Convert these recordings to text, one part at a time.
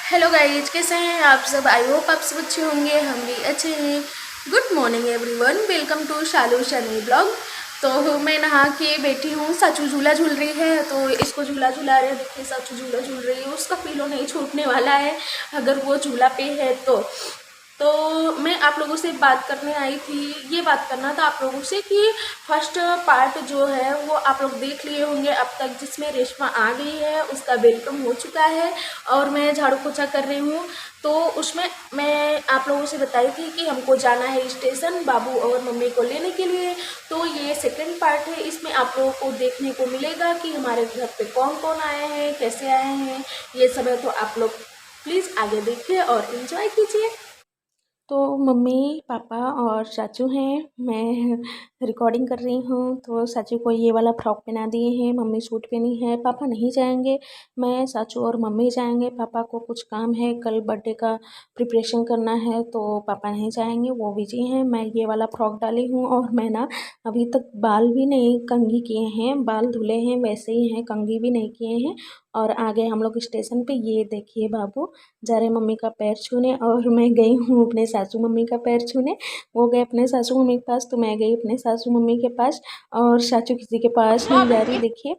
Hello guys, कैसे हैं आप सब। आई होप आप सब अच्छे होंगे, हम भी अच्छे हैं। Good morning everyone, welcome to Shalu Shani blog. तो मैं नहा के बैठी हूँ। साचू झूला झूल रही है तो इसको झूला झूला रहे। देखिए साचू झूला झूल रही है, उसका पिलो नहीं छूटने वाला है अगर वो झूला पे है तो मैं आप लोगों से बात करने आई थी। ये बात करना था आप लोगों से कि फर्स्ट पार्ट जो है वो आप लोग देख लिए होंगे अब तक, जिसमें रेशमा आ गई है, उसका वेलकम हो चुका है और मैं झाड़ू पोछा कर रही हूँ। तो उसमें मैं आप लोगों से बताई थी कि हमको जाना है स्टेशन बाबू और मम्मी को लेने के लिए। तो ये सेकंड पार्ट है, इसमें आप लोगों को देखने को मिलेगा कि हमारे घर पे कौन कौन आए हैं, कैसे आए हैं, ये सब है। तो आप लोग प्लीज़ आगे देखिए और इन्जॉय कीजिए। तो मम्मी पापा और चाचू हैं, मैं रिकॉर्डिंग कर रही हूँ। तो चाचू को ये वाला फ्रॉक पहना दिए हैं, मम्मी सूट पहनी है। पापा नहीं जाएंगे, मैं चाचू और मम्मी जाएंगे। पापा को कुछ काम है, कल बर्थडे का प्रिपरेशन करना है तो पापा नहीं जाएंगे, वो बिजी हैं। मैं ये वाला फ्रॉक डाली हूँ और मैं ना अभी तक बाल भी नहीं कंघी किए हैं, बाल धुले हैं वैसे ही हैं, कंघी भी नहीं किए हैं। और आगे हम लोग स्टेशन पे, ये देखिए बाबू जा रहे मम्मी का पैर छूने और मैं गई हूँ अपने सासू मम्मी का पैर छूने। वो गए अपने सासू मम्मी के पास तो मैं गई अपने सासू मम्मी के पास और चाचू किसी के पास नहीं जा रही। देखिए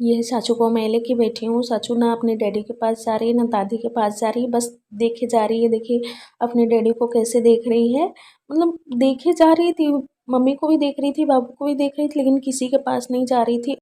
ये चाचू को मैं लेके बैठी हूँ। चाचू ना अपने डैडी के पास जा रही है ना दादी के पास जा रही है, बस देखे जा रही है। देखिए अपने डैडी को कैसे देख रही है, मतलब देखे जा रही थी, मम्मी को भी देख रही थी, बाबू को भी देख रही थी, लेकिन किसी के पास नहीं जा रही थी।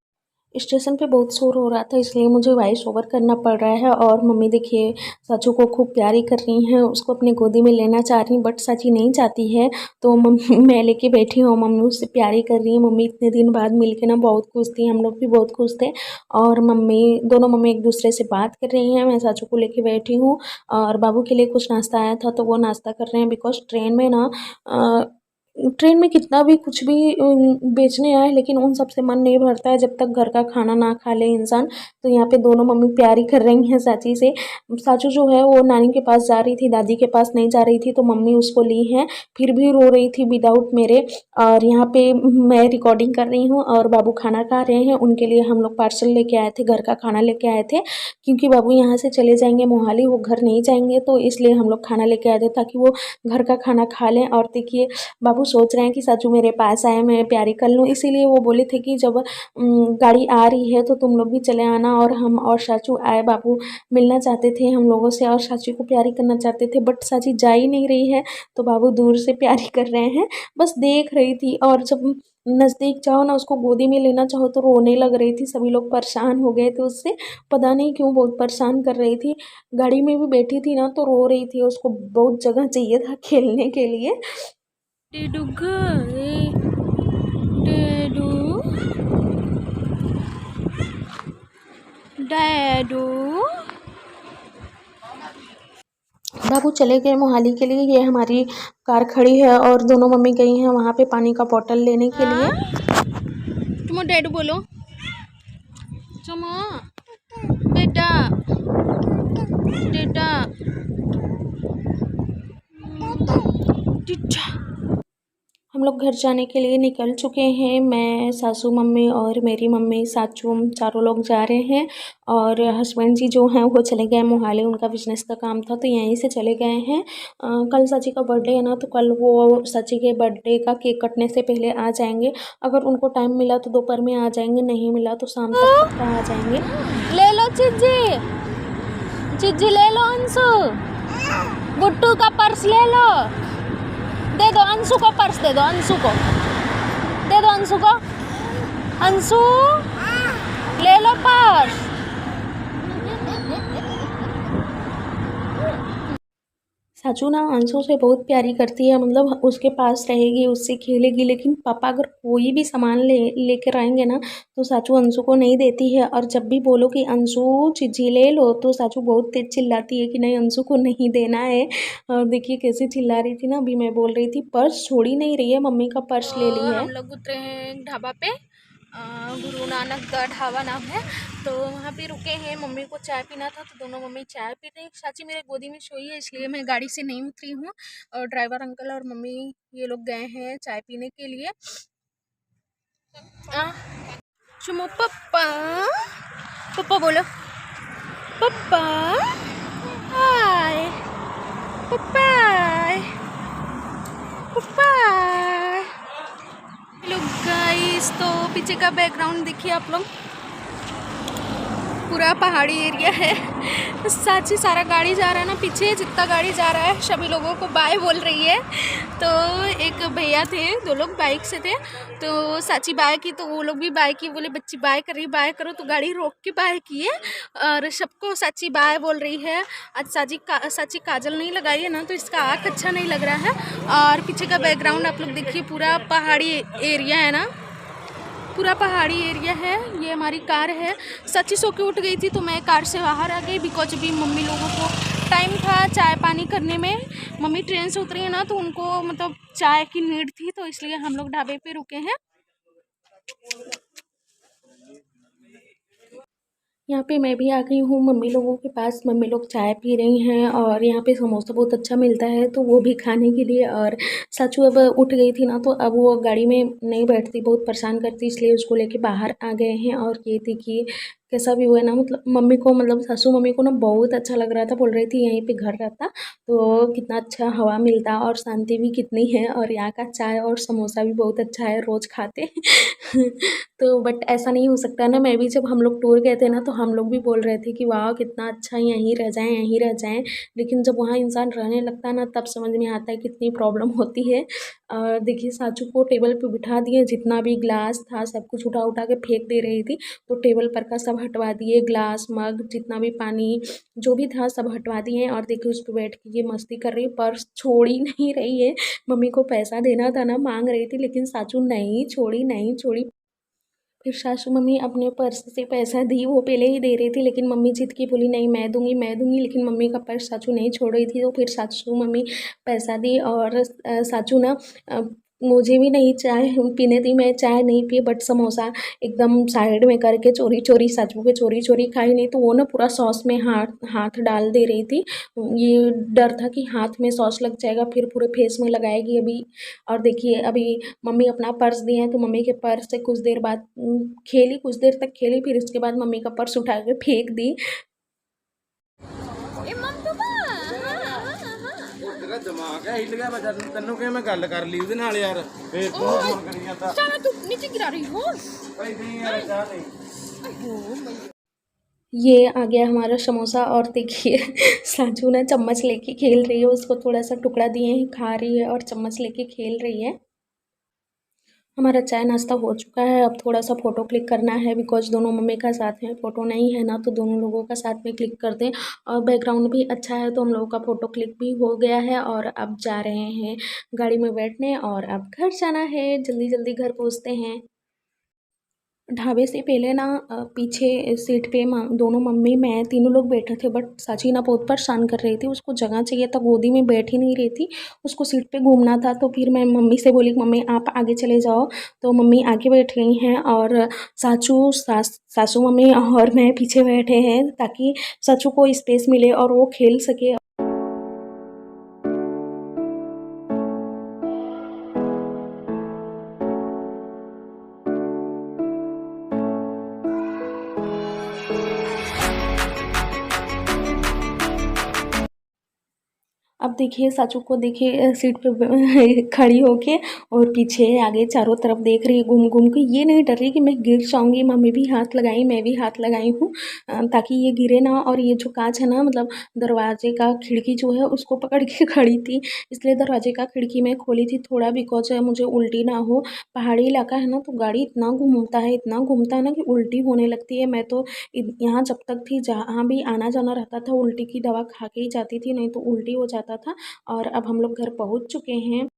स्टेशन पे बहुत शोर हो रहा था इसलिए मुझे वॉइस ओवर करना पड़ रहा है। और मम्मी देखिए चाचू को खूब प्यारी कर रही हैं, उसको अपनी गोदी में लेना चाह रही हैं, बट चाची नहीं चाहती है। तो मम्मी मैं लेके बैठी हूँ, मम्मी उससे प्यारी कर रही है। मम्मी इतने दिन बाद मिल के ना बहुत खुश थी, हम लोग भी बहुत खुश थे। और दोनों मम्मी एक दूसरे से बात कर रही हैं। मैं चाचू को लेके बैठी हूँ और बाबू के लिए कुछ नाश्ता आया था तो वो नाश्ता कर रहे हैं। बिकॉज ट्रेन में ना ट्रेन में कितना भी कुछ भी बेचने आए लेकिन उन सब से मन नहीं भरता है जब तक घर का खाना ना खा ले इंसान। तो यहाँ पे दोनों मम्मी प्यारी कर रही हैं चाची से। चाचू जो है वो नानी के पास जा रही थी, दादी के पास नहीं जा रही थी, तो मम्मी उसको ली है, फिर भी रो रही थी विदाउट मेरे। और यहाँ पे मैं रिकॉर्डिंग कर रही हूँ और बाबू खाना खा रहे हैं। उनके लिए हम लोग पार्सल लेके आए थे, घर का खाना लेके आए थे, क्योंकि बाबू यहाँ से चले जाएंगे मोहाली, वो घर नहीं जाएंगे, तो इसलिए हम लोग खाना लेके आए थे ताकि वो घर का खाना खा लें। और देखिए बाबू सोच रहे हैं कि चाचू मेरे पास आए, मैं प्यारी कर लूँ, इसीलिए वो बोले थे कि जब गाड़ी आ रही है तो तुम लोग भी चले आना। और हम और चाचू आए, बाबू मिलना चाहते थे हम लोगों से और चाची को प्यारी करना चाहते थे, बट चाची जा ही नहीं रही है तो बाबू दूर से प्यारी कर रहे हैं, बस देख रही थी। और जब नज़दीक जाओ ना, उसको गोदी में लेना चाहो तो रोने लग रही थी। सभी लोग परेशान हो गए थे उससे, पता नहीं क्यों बहुत परेशान कर रही थी। गाड़ी में भी बैठी थी ना तो रो रही थी, उसको बहुत जगह चाहिए था खेलने के लिए। डेडू गए, डेडू डैडू। बाबू चले गए मोहाली के लिए, ये हमारी कार खड़ी है और दोनों मम्मी गई हैं वहाँ पे पानी का बोतल लेने के लिए। तुम डैडू बोलो, तुम बेटा बेटा हम लोग घर जाने के लिए निकल चुके हैं। मैं, सासू मम्मी और मेरी मम्मी, चाचू, चारों लोग जा रहे हैं। और हस्बैंड जी जो हैं वो चले गए मोहाली, उनका बिजनेस का काम था तो यहीं से चले गए हैं। कल चाची का बर्थडे है ना, तो कल वो चाची के बर्थडे का केक कटने से पहले आ जाएंगे। अगर उनको टाइम मिला तो दोपहर में आ जाएंगे, नहीं मिला तो शाम तक पक्का आ जाएंगे। ले लो चिज्जी, चिज्जी ले लो, अंशु गुट्टू का पर्स ले लो, दे दो अंशु को, पर्स दे दो अंशु को, दे दो अंशु को, अंशु ले लो पर्स। साचू ना अंशु से बहुत प्यारी करती है, मतलब उसके पास रहेगी, उससे खेलेगी, लेकिन पापा अगर कोई भी सामान लेकर आएंगे ना तो साचू अंशु को नहीं देती है। और जब भी बोलो कि अंशु चीज़ी ले लो तो साचू बहुत तेज चिल्लाती है कि नहीं अंशु को नहीं देना है। और देखिए कैसे चिल्ला रही थी ना, अभी मैं बोल रही थी पर्स छोड़ ही नहीं रही है, मम्मी का पर्स ले ली है। हम लोग उतरे हैं ढाबा पे, गुरु नानक दा ढाबा नाम है, तो वहाँ पे रुके हैं। मम्मी को चाय पीना था तो दोनों मम्मी चाय पी रही। चाची मेरे गोदी में सोई है इसलिए मैं गाड़ी से नहीं उतरी हूँ। और ड्राइवर अंकल और मम्मी ये लोग गए हैं चाय पीने के लिए। चुमो पप्पा, पप्पा बोलो, पप्पा पप्पाय पप्पाय। लोग गाइस, तो पीछे का बैकग्राउंड देखिए आप लोग, पूरा पहाड़ी एरिया है। साची सारा गाड़ी जा रहा है ना, पीछे जितना गाड़ी जा रहा है सभी लोगों को बाय बोल रही है। तो एक भैया थे, दो लोग बाइक से थे, तो साची बाय की, तो वो लोग भी बाय की, बोले बच्ची बाय कर रही, बाय करो, तो गाड़ी रोक के बाय की है और सबको साची बाय बोल रही है। आज साची काजल नहीं लगाई है ना, तो इसका आँख अच्छा नहीं लग रहा है। और पीछे का बैकग्राउंड आप लोग देखिए, पूरा पहाड़ी एरिया है ना, पूरा पहाड़ी एरिया है। ये हमारी कार है। सच्ची सो के उठ गई थी तो मैं कार से बाहर आ गई, बिकॉज अभी मम्मी लोगों को टाइम था चाय पानी करने में। मम्मी ट्रेन से उतरी है ना, तो उनको मतलब चाय की नीड थी, तो इसलिए हम लोग ढाबे पे रुके हैं। यहाँ पे मैं भी आ गई हूँ मम्मी लोगों के पास। मम्मी लोग चाय पी रही हैं और यहाँ पे समोसा बहुत अच्छा मिलता है, तो वो भी खाने के लिए। और सचू अब उठ गई थी ना, तो अब वो गाड़ी में नहीं बैठती, बहुत परेशान करती, इसलिए उसको लेके बाहर आ गए हैं। और ये थी कि कैसा भी हुआ ना, मतलब मम्मी को, मतलब सासू मम्मी को ना बहुत अच्छा लग रहा था। बोल रही थी यहीं पे घर रहता तो कितना अच्छा हवा मिलता और शांति भी कितनी है, और यहाँ का चाय और समोसा भी बहुत अच्छा है, रोज़ खाते तो बट ऐसा नहीं हो सकता ना। मैं भी जब हम लोग टूर गए थे ना, तो हम लोग भी बोल रहे थे कि वाह कितना अच्छा, यहीं रह जाएं, यहीं रह जाएं। लेकिन जब वहाँ इंसान रहने लगता है ना, तब समझ में आता है कितनी प्रॉब्लम होती है। और देखिए साचू को टेबल पे बिठा दिए, जितना भी ग्लास था सब कुछ उठा उठा के फेंक दे रही थी, तो टेबल पर का सब हटवा दिए, ग्लास मग जितना भी पानी जो भी था सब हटवा दिए। और देखिए उस पर बैठ के ये मस्ती कर रही है, पर्स छोड़ ही नहीं रही है। मम्मी को पैसा देना था ना, मांग रही थी, लेकिन साचू नहीं छोड़ी, नहीं छोड़ी। फिर सासू मम्मी अपने पर्स से पैसा दी, वो पहले ही दे रही थी, लेकिन मम्मी जिद की, बोली नहीं मैं दूंगी मैं दूंगी, लेकिन मम्मी का पर्स साचू नहीं छोड़ रही थी। तो फिर सासू मम्मी पैसा दी, और साचू ना मुझे भी नहीं चाय पीने दी, मैं चाय नहीं पी, बट समोसा एकदम साइड में करके चोरी चोरी, साचू के चोरी चोरी खाई। नहीं तो वो ना पूरा सॉस में हाथ हाथ डाल दे रही थी। ये डर था कि हाथ में सॉस लग जाएगा, फिर पूरे फेस में लगाएगी अभी। और देखिए अभी मम्मी अपना पर्स दिए हैं, तो मम्मी के पर्स से कुछ देर बाद खेली, कुछ देर तक खेली, फिर उसके बाद मम्मी का पर्स उठा के फेंक दी। तेरा दिमाग है हिल गया, बचा तन्नू के मैं गल कर ली ਉਹਦੇ ਨਾਲ यार, फिर तू फोन करी ਜਾਂਦਾ। चलो तू नीचे गिरा रही हो। भाई नहीं यार, चाह नहीं। ये आ गया हमारा समोसा, और देखिए साजू ना चम्मच लेके खेल रही है, उसको थोड़ा सा टुकड़ा दिए हैं, खा रही है और चम्मच लेके खेल रही है। हमारा चाय नाश्ता हो चुका है। अब थोड़ा सा फ़ोटो क्लिक करना है, बिकॉज दोनों मम्मी का साथ में फ़ोटो नहीं है ना, तो दोनों लोगों का साथ में क्लिक कर दें। और बैकग्राउंड भी अच्छा है, तो हम लोगों का फ़ोटो क्लिक भी हो गया है। और अब जा रहे हैं गाड़ी में बैठने, और अब घर जाना है, जल्दी जल्दी घर पहुँचते हैं। ढाबे से पहले ना पीछे सीट पे दोनों मम्मी मैं तीनों लोग बैठे थे, बट साची ना बहुत परेशान कर रही थी, उसको जगह चाहिए था, गोदी में बैठ ही नहीं रही थी, उसको सीट पे घूमना था। तो फिर मैं मम्मी से बोली मम्मी आप आगे चले जाओ, तो मम्मी आगे बैठ गई हैं, और सासू मम्मी और मैं पीछे बैठे हैं, ताकि साचू को स्पेस मिले और वो खेल सके। अब देखिए साचू को, देखिए सीट पे खड़ी होके और पीछे आगे चारों तरफ देख रही है घूम घूम के। ये नहीं डर रही कि मैं गिर जाऊंगी। मम्मी भी हाथ लगाई, मैं भी हाथ लगाई हूँ, ताकि ये गिरे ना। और ये जो कांच है ना, मतलब दरवाजे का खिड़की जो है, उसको पकड़ के खड़ी थी, इसलिए दरवाजे का खिड़की मैं खोली थी थोड़ा, बिकॉज मुझे उल्टी ना हो। पहाड़ी इलाका है ना, तो गाड़ी इतना घूमता है, इतना घूमता है ना, कि उल्टी होने लगती है। मैं तो यहाँ जब तक थी, जहाँ भी आना जाना रहता था, उल्टी की दवा खा के ही जाती थी, नहीं तो उल्टी हो जाता था। और अब हम लोग घर पहुंच चुके हैं।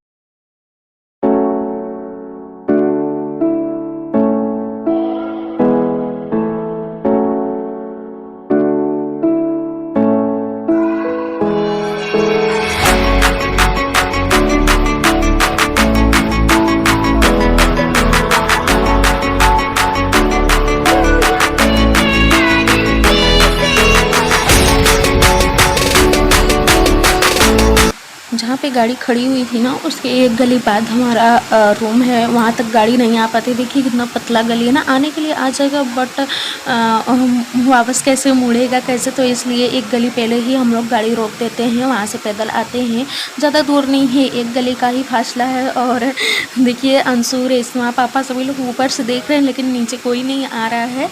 जहाँ पे गाड़ी खड़ी हुई थी ना उसके एक गली बाद हमारा रूम है, वहाँ तक गाड़ी नहीं आ पाती। देखिए कितना पतला गली है ना, आने के लिए आ जाएगा बट वापस कैसे मुड़ेगा कैसे, तो इसलिए एक गली पहले ही हम लोग गाड़ी रोक देते हैं, वहाँ से पैदल आते हैं। ज़्यादा दूर नहीं है, एक गली का ही फासला है। और देखिए अंशु, रेशमा, पापा सभी लोग ऊपर से देख रहे हैं लेकिन नीचे कोई नहीं आ रहा है।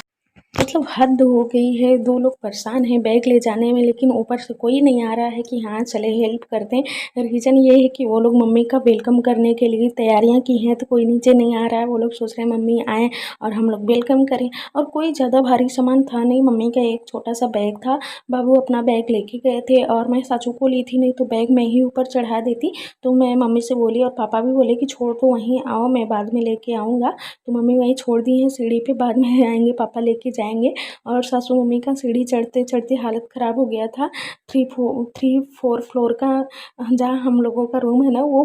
मतलब हद हो गई है, 2 लोग परेशान हैं बैग ले जाने में लेकिन ऊपर से कोई नहीं आ रहा है कि हाँ चले हेल्प करते हैं। रीज़न ये है कि वो लोग मम्मी का वेलकम करने के लिए तैयारियां की हैं, तो कोई नीचे नहीं आ रहा है। वो लोग सोच रहे हैं मम्मी आएँ और हम लोग वेलकम करें। और कोई ज़्यादा भारी सामान था नहीं, मम्मी का एक छोटा सा बैग था। बाबू अपना बैग लेके गए थे और मैं साचू को ली थी, नहीं तो बैग मैं ही ऊपर चढ़ा देती। तो मैं मम्मी से बोली और पापा भी बोले कि छोड़ तो वहीं आओ, मैं बाद में लेके आऊँगा। तो मम्मी वहीं छोड़ दी हैं सीढ़ी पे, बाद में आएंगे पापा लेके जाएंगे। और सासू मम्मी का सीढ़ी चढ़ते चढ़ते हालत ख़राब हो गया था। 3-4 फ्लोर का जहाँ हम लोगों का रूम है ना वो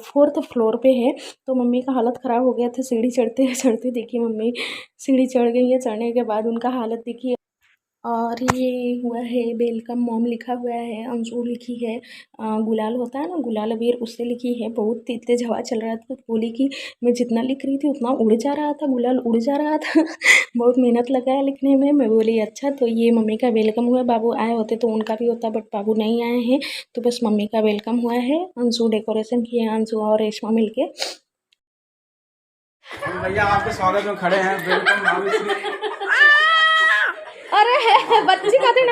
4th फ्लोर पे है। तो मम्मी का हालत ख़राब हो गया था सीढ़ी चढ़ते चढ़ते। देखिए मम्मी सीढ़ी चढ़ गई है, चढ़ने के बाद उनका हालत देखिए। और ये हुआ है वेलकम मॉम लिखा हुआ है, अंशु लिखी है, गुलाल होता है ना गुलाल अबीर, उससे लिखी है। बहुत तेज हवा चल रहा था, बोली कि मैं जितना लिख रही थी उतना उड़ जा रहा था, गुलाल उड़ जा रहा था। बहुत मेहनत लगा है लिखने में। मैं बोली अच्छा। तो ये मम्मी का वेलकम हुआ, बाबू आए होते तो उनका भी होता बट बाबू नहीं आए हैं, तो बस मम्मी का वेलकम हुआ है। अंशु डेकोरेशन किए, अंशु और रेशमा मिलके। भैया आपके स्वागत में खड़े हैं, वेलकम भाभी। अरे है बच्ची का दिन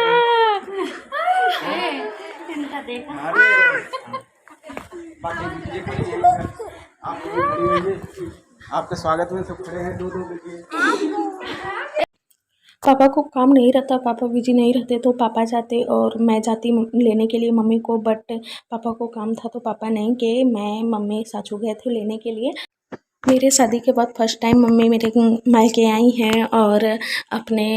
आपके स्वागत में सब खड़े हैं, दो पापा को काम नहीं रहता, पापा बिजी नहीं रहते तो पापा जाते और मैं जाती लेने के लिए मम्मी को, बट पापा को काम था तो पापा नहीं गए, मैं मम्मी साचू गए थे लेने के लिए। मेरे शादी के बाद फर्स्ट टाइम मम्मी मेरे मायके आई हैं और अपने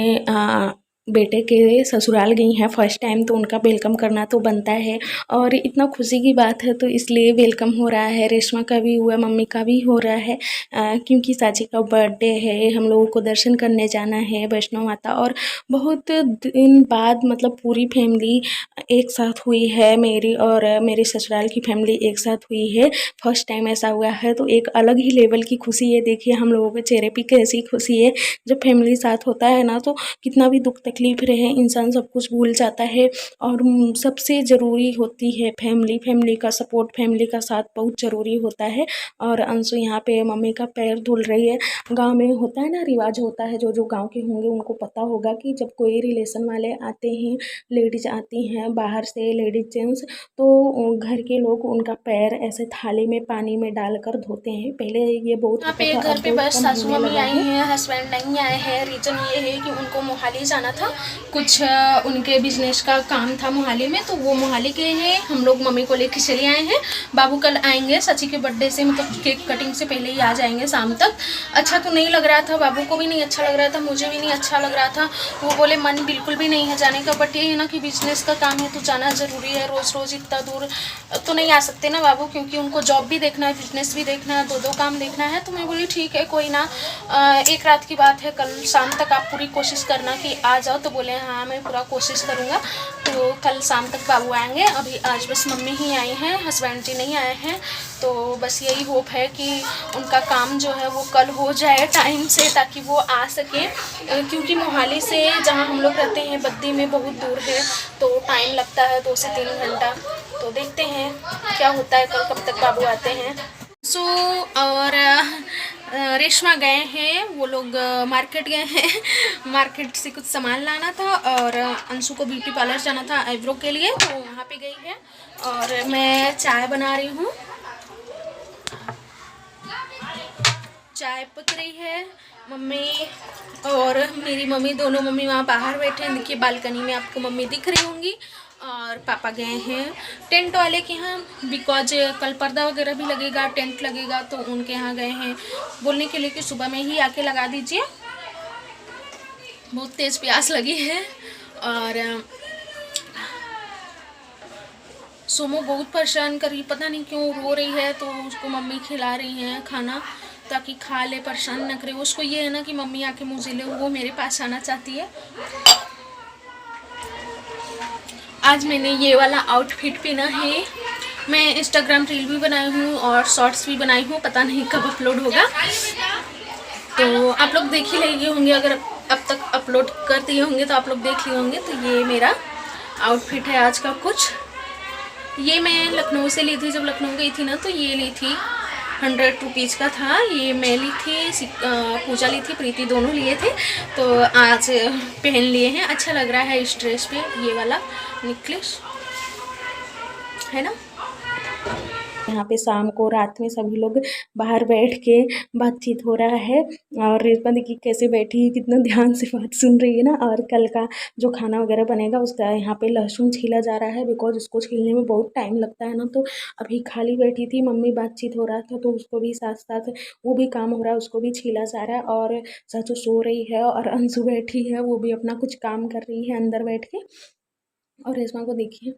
बेटे के ससुराल गई हैं फर्स्ट टाइम, तो उनका वेलकम करना तो बनता है। और इतना खुशी की बात है तो इसलिए वेलकम हो रहा है। रेशमा का भी हुआ, मम्मी का भी हो रहा है, क्योंकि चाची का बर्थडे है, हम लोगों को दर्शन करने जाना है वैष्णो माता। और बहुत दिन बाद मतलब पूरी फैमिली एक साथ हुई है, मेरी और मेरे ससुराल की फैमिली एक साथ हुई है। फर्स्ट टाइम ऐसा हुआ है तो एक अलग ही लेवल की खुशी है। देखिए हम लोगों के चेहरे पे कैसी खुशी है। जब फैमिली साथ होता है ना तो कितना भी दुख तकलीफ रहे इंसान सब कुछ भूल जाता है। और सबसे ज़रूरी होती है फैमिली का सपोर्ट, फैमिली का साथ बहुत ज़रूरी होता है। और अंशु यहाँ पे मम्मी का पैर धुल रही है। गांव में होता है ना, रिवाज होता है, जो गांव के होंगे उनको पता होगा कि जब कोई रिलेशन वाले आते हैं, लेडीज आती हैं बाहर से, लेडीज जेंट्स, तो घर के लोग उनका पैर ऐसे थाली में पानी में डालकर धोते हैं। पहले ये बहुत यहाँ पे घर पे बस सासू मम्मी आई हैं, हस्बैंड नहीं आए हैं। रीज़न ये है कि उनको मोहाली जाना था, कुछ उनके बिजनेस का काम था मोहाली में, तो वो मोहाली गए हैं। हम लोग मम्मी को लेके चले आए हैं। बाबू कल आएंगे सची के बर्थडे से, मतलब केक कटिंग से पहले ही आ जाएंगे शाम तक। अच्छा तो नहीं लग रहा था, बाबू को भी नहीं अच्छा लग रहा था, मुझे भी नहीं अच्छा लग रहा था। वो बोले मन बिल्कुल भी नहीं है जाने का, बट ये है ना कि बिजनेस का काम है तो जाना ज़रूरी है। रोज़ रोज़ इतना दूर तो नहीं आ सकते ना बाबू, क्योंकि उनको जॉब भी देखना है, बिजनेस भी देखना है, दो काम देखना है। तो मैं बोली ठीक है कोई ना, एक रात की बात है, कल शाम तक आप पूरी कोशिश करना कि आ जाओ। तो बोले हाँ मैं पूरा कोशिश करूँगा। तो कल शाम तक बाबू आएंगे। अभी आज बस मम्मी ही आई हैं, हस्बैंड जी नहीं आए हैं। तो बस यही होप है कि उनका काम जो है वो कल हो जाए टाइम से, ताकि वो आ सके, क्योंकि मोहाली से जहाँ हम लोग रहते हैं बद्दी में बहुत दूर है, तो टाइम लगता है 2 से 3 घंटा। तो देखते हैं क्या होता है, कल कब तक बाबू आते हैं। सो और रेशमा गए हैं, वो लोग मार्केट गए हैं। मार्केट से कुछ सामान लाना था और अंशु को ब्यूटी पार्लर जाना था आईब्रो के लिए, तो वहाँ पे गई है। और मैं चाय बना रही हूँ, चाय पक रही है। मम्मी और मेरी मम्मी, दोनों मम्मी वहाँ बाहर बैठे हैं। देखिए बालकनी में आपको मम्मी दिख रही होंगी। और पापा गए हैं टेंट वाले के यहाँ, बिकॉज कल पर्दा वगैरह भी लगेगा, टेंट लगेगा, तो उनके यहाँ गए हैं बोलने के लिए कि सुबह में ही आके लगा दीजिए। बहुत तेज़ प्यास लगी है। और सोमो बहुत परेशान कर रही, पता नहीं क्यों रो रही है, तो उसको मम्मी खिला रही हैं खाना ताकि खा ले, परेशान न करे। उसको ये है ना कि मम्मी आके मुझे ले, वो मेरे पास आना चाहती है। आज मैंने ये वाला आउटफिट पहना है मैं इंस्टाग्राम रील भी बनाई हूँ और शॉर्ट्स भी बनाई हूँ, पता नहीं कब अपलोड होगा, तो आप लोग देख ही लिए होंगे। अगर अब तक अपलोड कर दिए होंगे तो आप लोग देख लिए होंगे। तो ये मेरा आउटफिट है आज का कुछ। ये मैं लखनऊ से ली थी, जब लखनऊ गई थी ना तो ये ली थी 100 रुपीज़ का था। ये मैं ली थी, पूजा ली थी, प्रीति दोनों लिए थे, तो आज पहन लिए हैं। अच्छा लग रहा है इस ड्रेस पे ये वाला नेकलेस, है ना। यहाँ पे शाम को रात में सभी लोग बाहर बैठ के बातचीत हो रहा है और रेशमा देखिए कैसे बैठी है, कितना ध्यान से बात सुन रही है ना। और कल का जो खाना वगैरह बनेगा उसका यहाँ पे लहसुन छीला जा रहा है, बिकॉज उसको छीलने में बहुत टाइम लगता है ना। तो अभी खाली बैठी थी मम्मी, बातचीत हो रहा था तो उसको भी साथ साथ वो भी काम हो रहा है, उसको भी छीला जा रहा है। और सचो सो रही है और अंशु बैठी है, वो भी अपना कुछ काम कर रही है अंदर बैठ के। और रेशमा को देखिए,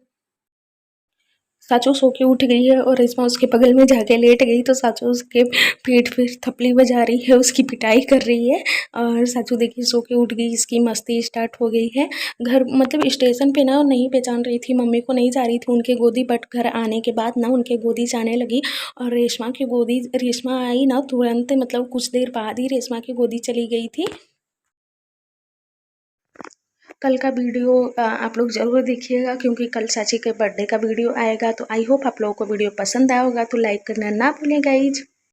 साचो सो के उठ गई है और रेशमा उसके बगल में जाके लेट गई, तो साचो उसके पीठ पे थपली बजा रही है, उसकी पिटाई कर रही है। और साचो देखिए सो के उठ गई, इसकी मस्ती स्टार्ट हो गई है। घर मतलब स्टेशन पे ना नहीं पहचान रही थी, मम्मी को नहीं जा रही थी उनके गोदी, बट घर आने के बाद ना उनके गोदी जाने लगी। और रेशमा की गोदी, रेशमा आई ना तुरंत, मतलब कुछ देर बाद ही रेशमा की गोदी चली गई थी। कल का वीडियो आप लोग ज़रूर देखिएगा, क्योंकि कल चाची के बर्थडे का वीडियो आएगा। तो आई होप आप लोगों को वीडियो पसंद आया होगा, तो लाइक करना ना भूलें गाइज।